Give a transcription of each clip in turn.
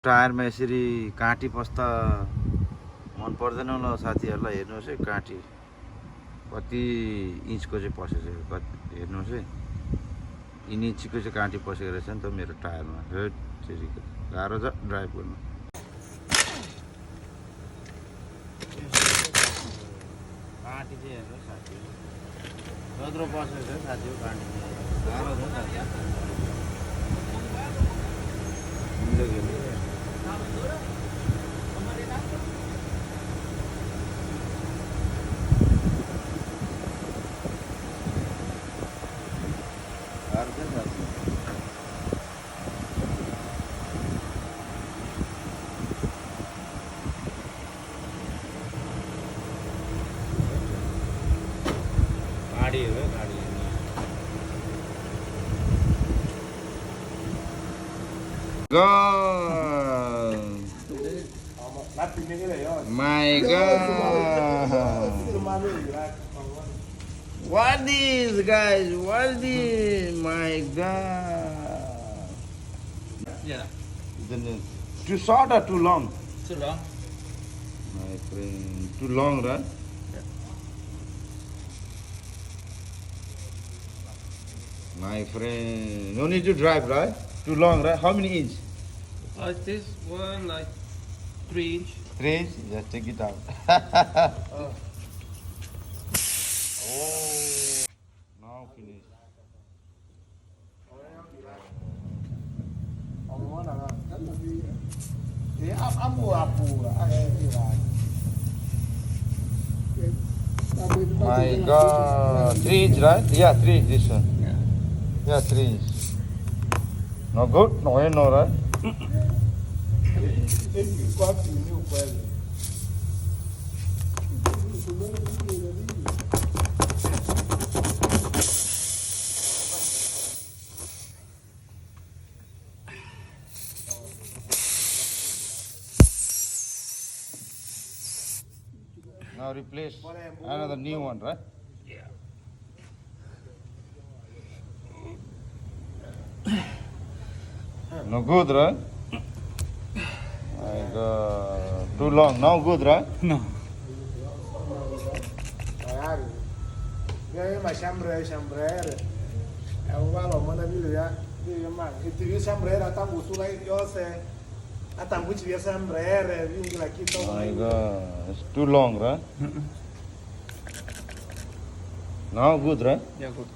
टायरमा यसरी काँटी पस्दा मन पर्दैन होला साथीहरूलाई। हेर्नुहोस् है काँटी कति इन्चको चाहिँ पसेछ कति हेर्नुहोस् है। इन्चीको चाहिँ काँटी पसेको रहेछ नि त मेरो टायरमा। त्यसरी गाह्रो छ ड्राइभ गर्नु। काँटी चाहिँ हेर्नुहोस् साथीहरू जत्रो पसेको छ साथीहरू काँटी गाह्रो छ साथी। गाडी हो गाडी God, my God, what is guys? What is my God? Yeah, Too short or too long? too long. My friend, too long, right? My friend, no need to drive, right? Too long, right? How many inch? Like this one, like 3 inch. 3 inch? Just take it out. Oh. Oh, now finish. My God, 3 inch, right? Yeah, 3 inch, this one. Yeah, 3 inch. No good? No way, no, right? Now replace another new one, right? Yeah. No good, right? My God, too long. Now good, right? No. mà sempre qua lo mana bi ya bi ma itu sempre da tambu sulai yo se atambu ci sempre vi la kito My God, it's too long, right? Now good, right? Yeah, good.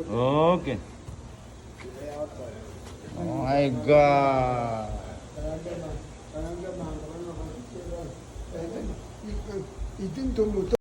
Okay. Oh my God. 이든 좀